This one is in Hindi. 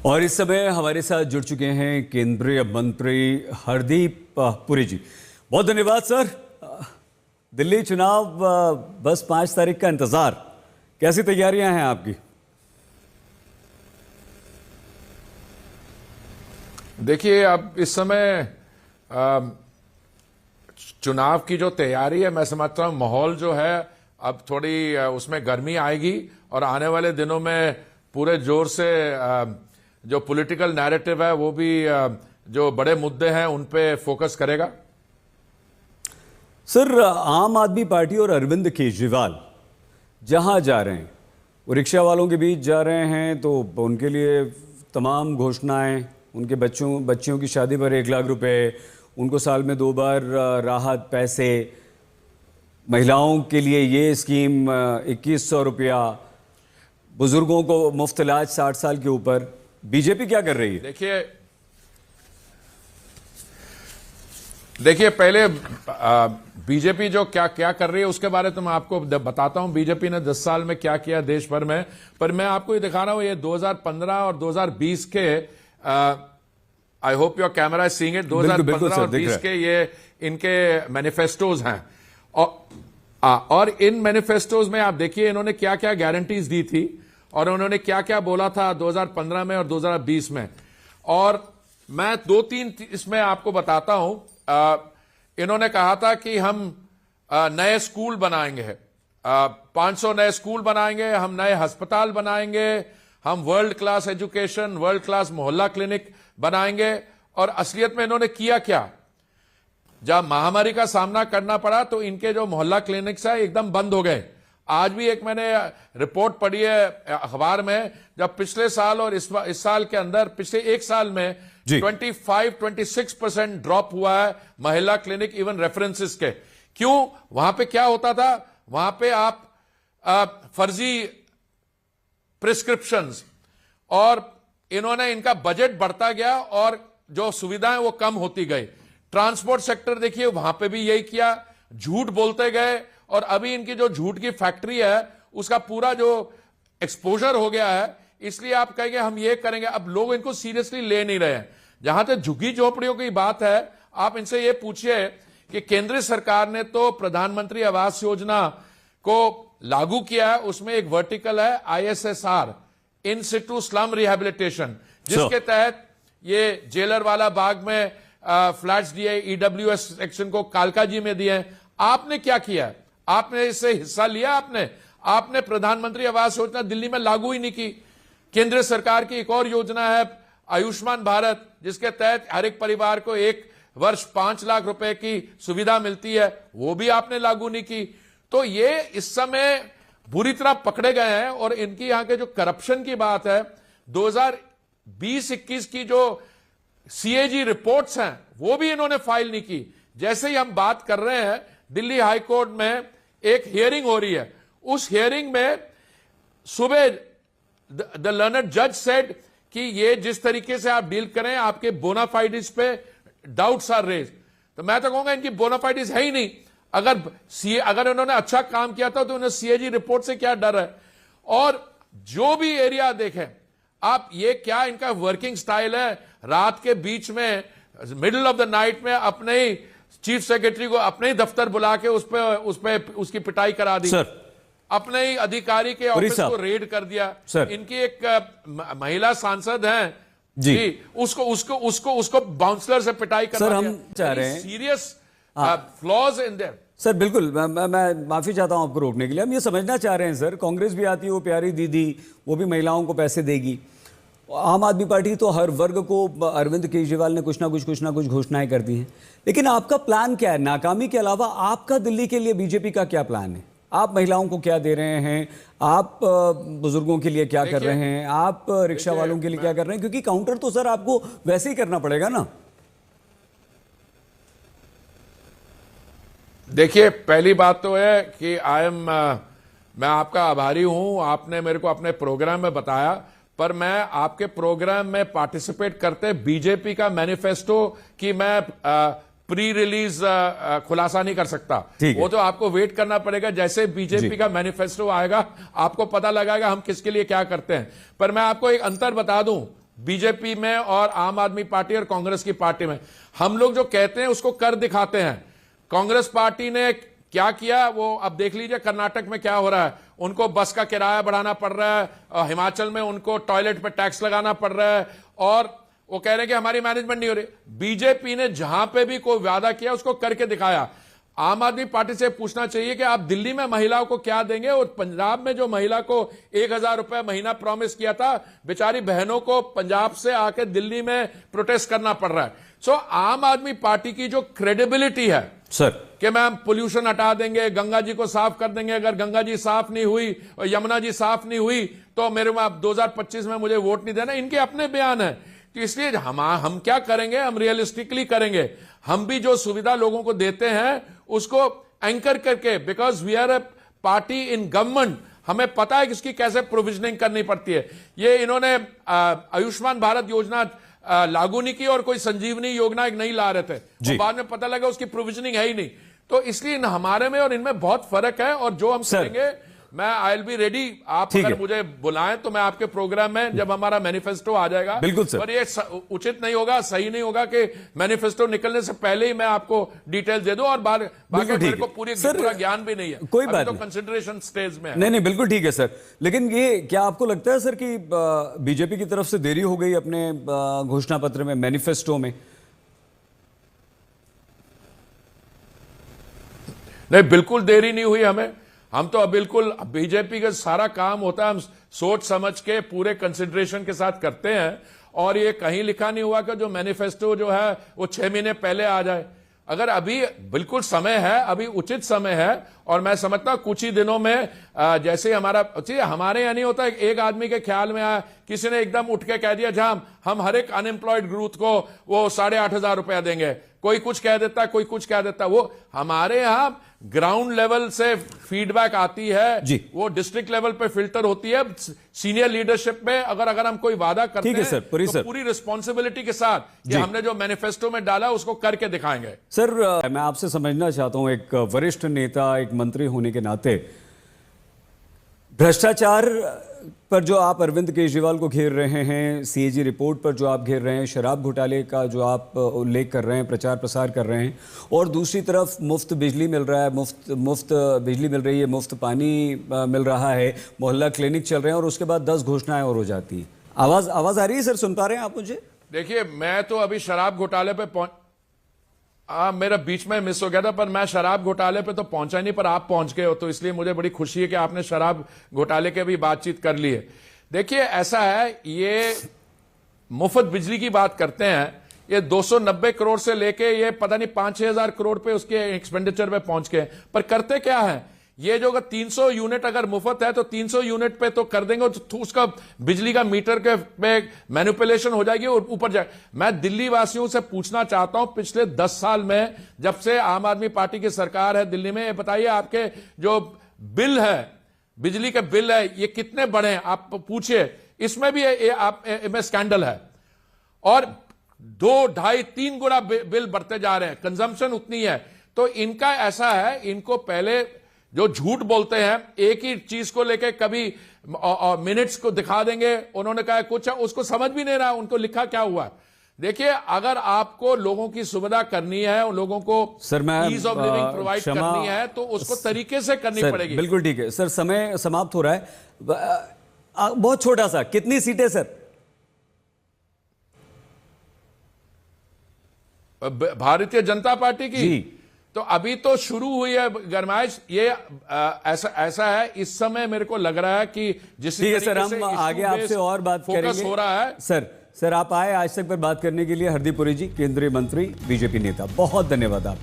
और इस समय हमारे साथ जुड़ चुके हैं केंद्रीय मंत्री हरदीप पुरी जी। बहुत धन्यवाद सर। दिल्ली चुनाव बस 5 तारीख का इंतजार, कैसी तैयारियां हैं आपकी? देखिए, अब इस समय चुनाव की जो तैयारी है, मैं समझता हूं माहौल जो है अब थोड़ी उसमें गर्मी आएगी और आने वाले दिनों में पूरे जोर से जो पॉलिटिकल नैरेटिव है वो भी जो बड़े मुद्दे हैं उन पे फोकस करेगा। सर, आम आदमी पार्टी और अरविंद केजरीवाल जहां जा रहे हैं, वो रिक्शा वालों के बीच जा रहे हैं, तो उनके लिए तमाम घोषणाएं, उनके बच्चियों की शादी पर 1 लाख रुपए, उनको साल में 2 बार राहत पैसे, महिलाओं के लिए ये स्कीम 2100 रुपया, बुजुर्गों को मुफ्त इलाज 60 साल के ऊपर। बीजेपी क्या कर रही है? देखिए पहले बीजेपी जो क्या कर रही है उसके बारे में तो मैं आपको बताता हूं। बीजेपी ने 10 साल में क्या किया देश भर में, पर मैं आपको ये दिखा रहा हूं। ये 2015 और 2020 के I hope your camera is seeing it. 2015 और 20 के ये इनके मैनिफेस्टोज हैं और इन मैनिफेस्टोज में आप देखिए इन्होंने क्या क्या गारंटीज दी थी और उन्होंने क्या क्या बोला था 2015 में और 2020 में। और मैं 2-3 इसमें आपको बताता हूं। इन्होंने कहा था कि हम नए स्कूल बनाएंगे, 500 नए स्कूल बनाएंगे, हम नए अस्पताल बनाएंगे, हम world class education, world class मोहल्ला क्लिनिक बनाएंगे। और असलियत में इन्होंने किया क्या? जब महामारी का सामना करना पड़ा तो इनके जो मोहल्ला क्लिनिक्स है एकदम बंद हो गए। आज भी एक मैंने रिपोर्ट पढ़ी है अखबार में, जब पिछले साल और इस साल के अंदर पिछले 1 साल में 25-26% ड्रॉप हुआ है महिला क्लिनिक इवन रेफरेंसेस के। क्यों? वहां पे क्या होता था? वहां पे आप फर्जी प्रिस्क्रिप्शंस, और इन्होंने इनका बजट बढ़ता गया और जो सुविधाएं वो कम होती गई। ट्रांसपोर्ट सेक्टर देखिए, वहां पे भी यही किया, झूठ बोलते गए और अभी इनकी जो झूठ की फैक्ट्री है उसका पूरा जो एक्सपोजर हो गया है, इसलिए आप कहेंगे हम ये करेंगे। अब लोग इनको सीरियसली ले नहीं रहे हैं। जहां तक झुग्गी झोपड़ियों की बात है, आप इनसे ये पूछिए कि केंद्र सरकार ने तो प्रधानमंत्री आवास योजना को लागू किया है। उसमें एक वर्टिकल है ISSR, इन सिटू स्लम रिहेबिलिटेशन, जिसके तहत ये जेलर वाला बाग में फ्लैट्स दिए, EWS सेक्शन को कालका जी में दिए। आपने क्या किया? आपने इससे हिस्सा लिया? आपने प्रधानमंत्री आवास योजना दिल्ली में लागू ही नहीं की। केंद्र सरकार की एक और योजना है आयुष्मान भारत, जिसके तहत हर एक परिवार को 1 वर्ष 5 लाख रुपए की सुविधा मिलती है, वो भी आपने लागू नहीं की। तो ये इस समय बुरी तरह पकड़े गए हैं। और इनकी यहां के जो करप्शन की बात है, 2020-21 की जो CAG रिपोर्ट्स हैं वो भी इन्होंने फाइल नहीं की। जैसे ही हम बात कर रहे हैं, दिल्ली हाई कोर्ट में एक हियरिंग हो रही है। उस हियरिंग में सुबह द लर्नड जज सेड कि ये जिस तरीके से आप डील करें, आपके बोनाफाइडिस पे डाउट्स आर रेज। तो मैं तो कहूंगा इनकी बोनाफाइडिस है ही नहीं। अगर इन्होंने अच्छा काम किया था तो उन्हें CAG रिपोर्ट से क्या डर है? और जो भी एरिया देखें आप, ये क्या इनका वर्किंग स्टाइल है? रात के बीच में मिडिल ऑफ द नाइट में अपने ही चीफ सेक्रेटरी को अपने ही दफ्तर बुला के उसकी पिटाई करा दी, अपने ही अधिकारी के ऑफिस को रेड कर दिया। इनकी एक महिला सांसद हैं जी, उसको बाउंसलर से पिटाई कर दिया। हम चाह रहे हैं serious flaws in their. Sir बिल्कुल, मैं माफी चाहता हूं आपको रोकने के लिए। हम ये समझना चाह रहे हैं सर, कांग्रेस भी आती है, वो प्यारी दीदी, वो भी महिलाओं को पैसे देगी। आम आदमी पार्टी तो हर वर्ग को, अरविंद केजरीवाल ने कुछ ना कुछ घोषणाएं कर दी हैं। लेकिन आपका प्लान क्या है? नाकामी के अलावा आपका दिल्ली के लिए बीजेपी का क्या प्लान है? आप महिलाओं को क्या दे रहे हैं? आप बुजुर्गों के लिए क्या कर रहे हैं? आप रिक्शा वालों के लिए क्या कर रहे हैं? क्योंकि काउंटर तो सर आपको वैसे ही करना पड़ेगा ना। देखिए, पहली बात तो है कि मैं आपका आभारी हूं। आपने मेरे को अपने प्रोग्राम में बताया, पर मैं आपके प्रोग्राम में पार्टिसिपेट करते बीजेपी का मैनिफेस्टो की मैं प्री रिलीज खुलासा नहीं कर सकता। वो तो आपको वेट करना पड़ेगा। जैसे बीजेपी का मैनिफेस्टो आएगा आपको पता लगाएगा हम किसके लिए क्या करते हैं। पर मैं आपको एक अंतर बता दूं, बीजेपी में और आम आदमी पार्टी और कांग्रेस की पार्टी में। हम लोग जो कहते हैं उसको कर दिखाते हैं। कांग्रेस पार्टी ने क्या किया वो अब देख लीजिए, कर्नाटक में क्या हो रहा है। उनको बस का किराया बढ़ाना पड़ रहा है, और हिमाचल में उनको टॉयलेट पे टैक्स लगाना पड़ रहा है, और वो कह रहे हैं कि हमारी मैनेजमेंट नहीं हो रही। बीजेपी ने जहां पे भी कोई वादा किया उसको करके दिखाया। आम आदमी पार्टी से पूछना चाहिए कि आप दिल्ली में महिलाओं को क्या देंगे, और पंजाब में जो महिला को 1,000 रुपए महीना प्रॉमिस किया था, बेचारी बहनों को पंजाब से आके दिल्ली में प्रोटेस्ट करना पड़ रहा है। सो आम आदमी पार्टी की जो क्रेडिबिलिटी है सर कि मैम पोल्यूशन हटा देंगे, गंगा जी को साफ कर देंगे, अगर गंगा जी साफ नहीं हुई और यमुना जी साफ नहीं हुई तो मेरे में आप 2025 में मुझे वोट नहीं देना, इनके अपने बयान है। तो इसलिए हम क्या करेंगे, हम रियलिस्टिकली करेंगे। हम भी जो सुविधा लोगों को देते हैं उसको एंकर करके, because we are a party in government, हमें पता है कि इसकी कैसे प्रोविजनिंग करनी पड़ती है। ये इन्होंने आयुष्मान भारत योजना लागू नहीं की और कोई संजीवनी योजना एक नहीं ला रहे थे, और बाद में पता लगा उसकी प्रोविजनिंग है ही नहीं। तो इसलिए हमारे में और इनमें बहुत फर्क है, और जो हम करेंगे, मैं आई विल बी रेडी। आप अगर मुझे बुलाएं तो मैं आपके प्रोग्राम में, जब हमारा मैनिफेस्टो आ जाएगा, बिल्कुल सर। पर ये उचित नहीं होगा, सही नहीं होगा कि मैनिफेस्टो निकलने से पहले ही मैं आपको डिटेल दे दूं, और बाकी मेरे को पूरा ज्ञान भी नहीं है, कोई बात तो कंसिडरेशन स्टेज में है। नहीं, बिल्कुल ठीक है सर। लेकिन ये क्या आपको लगता है सर कि बीजेपी की तरफ से देरी हो गई अपने घोषणा पत्र में, मैनिफेस्टो में? नहीं, बिल्कुल देरी नहीं हुई हमें। हम तो बिल्कुल, बीजेपी का सारा काम होता है, हम सोच समझ के पूरे कंसिडरेशन के साथ करते हैं, और ये कहीं लिखा नहीं हुआ कि जो मैनिफेस्टो जो है वो 6 महीने पहले आ जाए। अगर अभी बिल्कुल समय है, अभी उचित समय है, और मैं समझता हूं कुछ ही दिनों में जैसे हमारे यहाँ नहीं होता, एक आदमी के ख्याल में आया, किसी ने एकदम उठ के कह दिया जहां हम हर एक अनएम्प्लॉयड ग्रुप को वो 8,500 रुपया देंगे, कोई कुछ कह देता, कोई कुछ कह देता। वो हमारे यहाँ ग्राउंड लेवल से फीडबैक आती है जी, वो डिस्ट्रिक्ट लेवल पे फिल्टर होती है, सीनियर लीडरशिप में। अगर हम कोई वादा करते हैं सर, तो पूरी रिस्पॉन्सिबिलिटी के साथ कि हमने जो मैनिफेस्टो में डाला उसको करके दिखाएंगे। सर मैं आपसे समझना चाहता हूं, एक वरिष्ठ नेता, एक मंत्री होने के नाते, भ्रष्टाचार पर जो आप अरविंद केजरीवाल को घेर रहे हैं, सीएजी रिपोर्ट पर जो आप घेर रहे हैं, शराब घोटाले का जो आप उल्लेख कर रहे हैं, प्रचार प्रसार कर रहे हैं, और दूसरी तरफ मुफ्त बिजली मिल रहा है, मुफ्त बिजली मिल रही है, मुफ्त पानी मिल रहा है, मोहल्ला क्लिनिक चल रहे हैं, और उसके बाद 10 घोषणाएं और हो जाती हैं। आवाज आ रही है सर? सुन पा रहे हैं आप मुझे? देखिए, मैं तो अभी शराब घोटाले पे मेरा बीच में मिस हो गया था, पर मैं शराब घोटाले पे तो पहुंचा नहीं, पर आप पहुंच गए हो, तो इसलिए मुझे बड़ी खुशी है कि आपने शराब घोटाले के भी बातचीत कर ली है। देखिए, ऐसा है, ये मुफ्त बिजली की बात करते हैं, ये 290 करोड़ से लेके ये पता नहीं 5-6 हजार करोड़ पे उसके एक्सपेंडिचर पे पहुंच गए। पर करते क्या है, ये जो 300 यूनिट अगर मुफ्त है तो 300 यूनिट पे तो कर देंगे, तो उसका बिजली का मीटर के पे मैनिपुलेशन हो जाएगी और ऊपर जाए। मैं दिल्ली वासियों से पूछना चाहता हूं, पिछले 10 साल में जब से आम आदमी पार्टी की सरकार है दिल्ली में, ये बताइए आपके जो बिल है, बिजली के बिल है, ये कितने बढ़े हैं? आप पूछिए। इसमें भी में स्कैंडल है, और 2, 2.5, 3 गुना बिल बढ़ते जा रहे हैं, कंजम्पशन उतनी है। तो इनका ऐसा है, इनको पहले जो झूठ बोलते हैं, एक ही चीज को लेके कभी मिनट्स को दिखा देंगे, उन्होंने कहा कुछ, उसको समझ भी नहीं रहा उनको लिखा क्या हुआ। देखिए, अगर आपको लोगों की सुविधा करनी है और लोगों को ईज ऑफ लिविंग प्रोवाइड करनी है, तो उसको तरीके से करनी पड़ेगी। बिल्कुल ठीक है सर, समय समाप्त हो रहा है, बहुत छोटा सा, कितनी सीटें सर? भारतीय जनता पार्टी की जी, तो अभी तो शुरू हुई है गरमाइश। ये ऐसा है, इस समय मेरे को लग रहा है कि जिस तरीके से हम आगे आपसे और बात करेंगे हो रहा है। सर आप आए आज तक पर बात करने के लिए। हरदीप पुरी जी, केंद्रीय मंत्री, बीजेपी नेता, बहुत धन्यवाद आप।